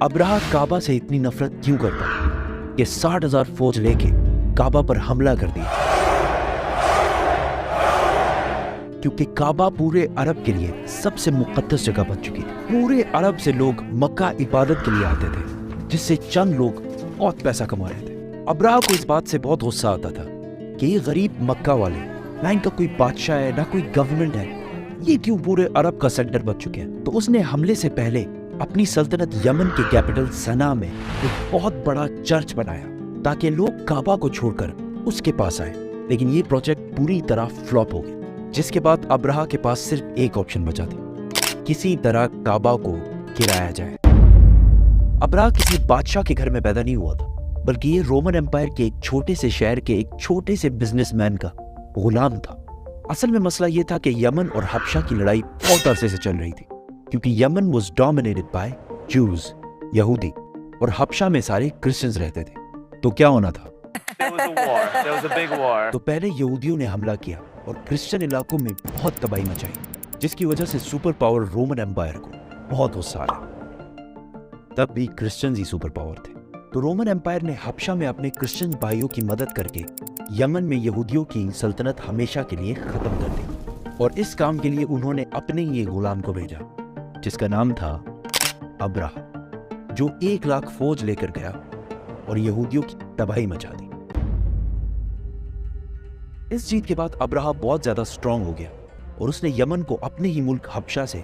Abraha काबा से इतनी नफरत क्यों करता कि 60,000 फौज लेके काबा पर हमला कर दिया? क्योंकि काबा पूरे अरब के लिए सबसे मुकद्दस जगह बन चुकी थी। पूरे अरब से लोग मक्का इबादत के लिए आते थे, जिससे चंद लोग बहुत पैसा कमा रहे थे। अब्राहा को इस बात से बहुत गुस्सा आता था कि ये गरीब मक्का वाले, ना इनका कोई बादशाह है ना कोई गवर्नमेंट है, ये क्यों पूरे अरब का सेंटर बन चुके हैं। तो उसने हमले से पहले अपनी सल्तनत यमन के कैपिटल सना में एक बहुत बड़ा चर्च बनाया ताकि लोग काबा को छोड़कर उसके पास आए। लेकिन ये प्रोजेक्ट पूरी तरह फ्लॉप हो गया, जिसके बाद अब्राहा के पास सिर्फ एक ऑप्शन बचा था, किसी तरह काबा को गिराया जाए। अब्राहा किसी बादशाह के घर में पैदा नहीं हुआ था, बल्कि ये रोमन एम्पायर के एक छोटे से शहर के एक छोटे से बिजनेसमैन का गुलाम था। असल में मसला ये था कि यमन और हबशा की लड़ाई बहुत अरसे से चल रही थी, क्योंकि यमन वाज डोमिनेटेड बाय जूज, यहूदी, और हबशा में सारे क्रिश्चियंस रहते थे। तो क्या होना था? तो पहले यहूदियों ने हमला किया और क्रिश्चियन इलाकों में बहुत तबाही मचाई, जिसकी वजह से सुपर पावर रोमन एम्पायर को बहुत गुस्सा आया। तब भी क्रिश्चियंस ही सुपर पावर थे, तो रोमन एम्पायर ने हबशा में अपने क्रिश्चियन भाइयों की मदद करके यमन में यहूदियों की सल्तनत हमेशा के लिए खत्म कर दी। और इस काम के लिए उन्होंने अपने ही गुलाम को भेजा, जिसका नाम था अब्राहा, जो 1 लाख फौज लेकर गया और यहूदियों की तबाही मचा दी। इस जीत के बाद अब्राहा बहुत ज्यादा स्ट्रांग हो गया और उसने यमन को अपने ही मुल्क हबशा से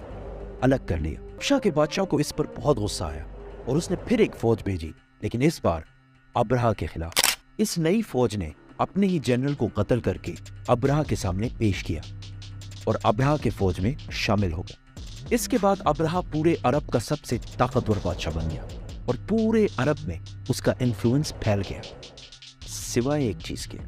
अलग कर लिया। हबशा के बादशाह को इस पर बहुत गुस्सा आया और उसने फिर एक फौज भेजी, लेकिन इस बार अब्राहा के खिलाफ। इस नई फौज ने अपने ही जनरल को कत्ल करके अब्राहा के सामने पेश किया और अब्राहा के फौज में शामिल हो गया। इसके बाद अब्राहा पूरे अरब का सबसे ताकतवर बादशाह बन गया और पूरे अरब में उसका इन्फ्लुएंस फैल गया। सिवाय एक चीज के,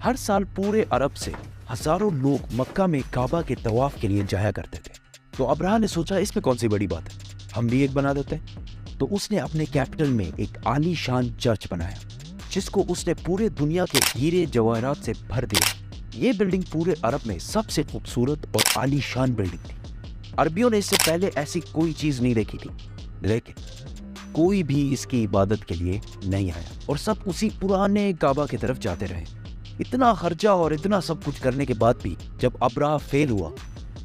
हर साल पूरे अरब से हजारों लोग मक्का में काबा के तवाफ के लिए जाया करते थे। तो अब्राहा ने सोचा इसमें कौन सी बड़ी बात है, हम भी एक बना देते हैं। तो उसने अपने कैपिटल में एक आलीशान चर्च बनाया, जिसको उसने पूरे दुनिया के हीरे जवाहरात से भर दिया। ये बिल्डिंग पूरे अरब में सबसे खूबसूरत और आलीशान बिल्डिंग थी। अरबियों ने इससे पहले ऐसी कोई चीज नहीं देखी थी, लेकिन कोई भी इसकी इबादत के लिए नहीं आया और सब उसी पुराने काबा की तरफ जाते रहे। इतना खर्चा और इतना सब कुछ करने के बाद भी जब अब्राहा फेल हुआ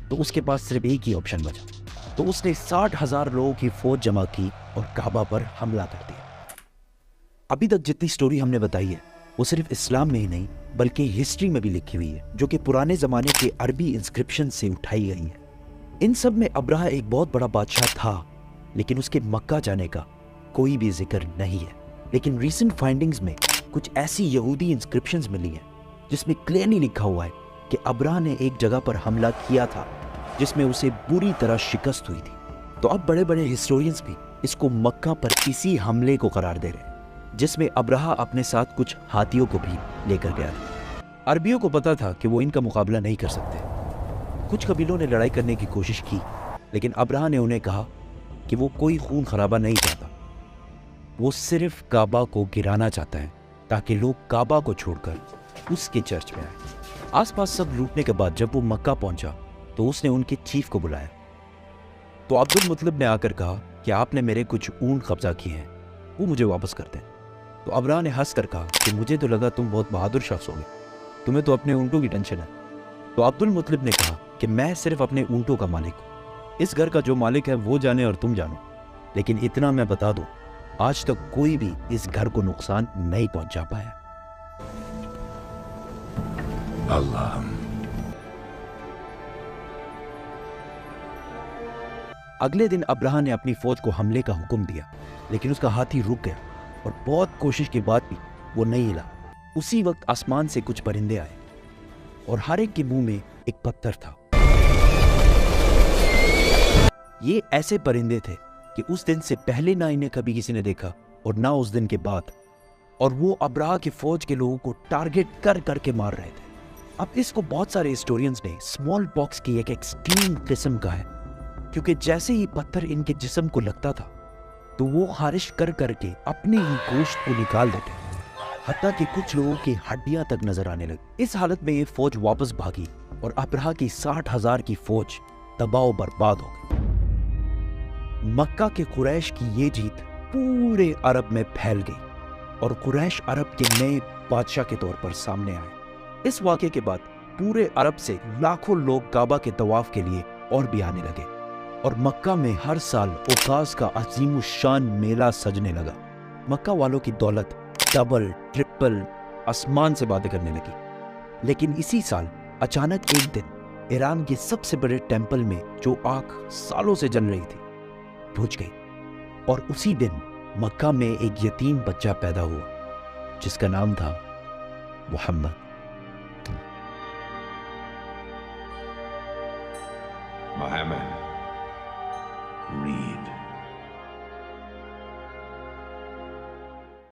तो उसके पास सिर्फ एक ही ऑप्शन बचा। तो उसने 60,000 लोगों की फौज जमा की और काबा पर हमला कर दिया। अभी तक जितनी स्टोरी हमने बताई है वो सिर्फ इस्लाम में ही नहीं बल्कि हिस्ट्री में भी लिखी हुई है, जो कि पुराने जमाने के अरबी इंस्क्रिप्शन से उठाई गई है। इन सब में अब्राहा एक बहुत बड़ा बादशाह था, लेकिन उसके मक्का जाने का कोई भी जिक्र नहीं है। लेकिन रीसेंट फाइंडिंग्स में कुछ ऐसी यहूदी इंस्क्रिप्शंस मिली हैं जिसमें क्लियरली लिखा हुआ है कि अब्राहा ने एक जगह पर हमला किया था जिसमें उसे बुरी तरह शिकस्त हुई थी। तो अब बड़े बड़े हिस्टोरियंस भी इसको मक्का पर इसी हमले को करार दे रहे हैं, जिसमें अब्राहा अपने साथ कुछ हाथियों को भी लेकर गया था। अरबियों को पता था कि वो इनका मुकाबला नहीं कर सकते। कुछ कबीलों ने लड़ाई करने की कोशिश की, लेकिन अब्राहा ने उन्हें कहा कि वो कोई खून खराबा नहीं चाहता, वो सिर्फ काबा को गिराना चाहता है ताकि लोग काबा को छोड़कर उसके चर्च में आए। आसपास सब लूटने के बाद जब वो मक्का पहुंचा तो उसने उनके चीफ को बुलाया। तो अब्दुल मुतलिब ने आकर कहा कि आपने मेरे कुछ ऊंट कब्जा किए हैं, वो मुझे वापस कर दें। तो अब्राहा ने हंस कर कहा कि मुझे तो लगा तुम बहुत बहादुर शख्स होगे, तुम्हें तो अपने ऊंटों की टेंशन है। तो अब्दुल मुतलिब ने कहा कि मैं सिर्फ अपने ऊंटों का मालिक हूँ, इस घर का जो मालिक है वो जाने और तुम जानो, लेकिन इतना मैं बता दूं, आज तक कोई भी इस घर को नुकसान नहीं पहुंचा पाया। अल्लाह। अगले दिन अब्राहा ने अपनी फौज को हमले का हुक्म दिया, लेकिन उसका हाथी रुक गया और बहुत कोशिश के बाद भी वो नहीं हिला। उसी वक्त आसमान से कुछ परिंदे आए और हर एक के मुंह में एक पत्थर था। ये ऐसे परिंदे थे कि उस दिन से पहले ना इन्हें कभी किसी ने देखा और ना उस दिन के बाद, और वो अब्राहा की फौज के लोगों को टारगेट कर करके मार रहे थे। अब इसको बहुत सारे हिस्टोरियंस ने स्मॉल पॉक्स की एक एक्सट्रीम किस्म का है, क्योंकि जैसे ही पत्थर इनके जिस्म को लगता था तो वो खारिश कर करके अपने ही गोश्त को निकाल देते, हत्ता कि कुछ लोगों की हड्डियां तक नजर आने लगी। इस हालत में ये फौज वापस भागी और अब्राहा की 60,000 की फौज तबाह बर्बाद हो गई। मक्का के कुरैश की ये जीत पूरे अरब में फैल गई और कुरैश अरब के नए बादशाह के तौर पर सामने आए। इस वाक़े के बाद पूरे अरब से लाखों लोग काबा के तवाफ के लिए और भी आने लगे और मक्का में हर साल उकास का अजीम शान मेला सजने लगा। मक्का वालों की दौलत डबल ट्रिपल आसमान से बातें करने लगी। लेकिन इसी साल अचानक एक दिन ईरान के सबसे बड़े टेंपल में जो आग सालों से जल रही थी बुझ गई और उसी दिन मक्का में एक यतीम बच्चा पैदा हुआ जिसका नाम था मोहम्मद। Muhammad.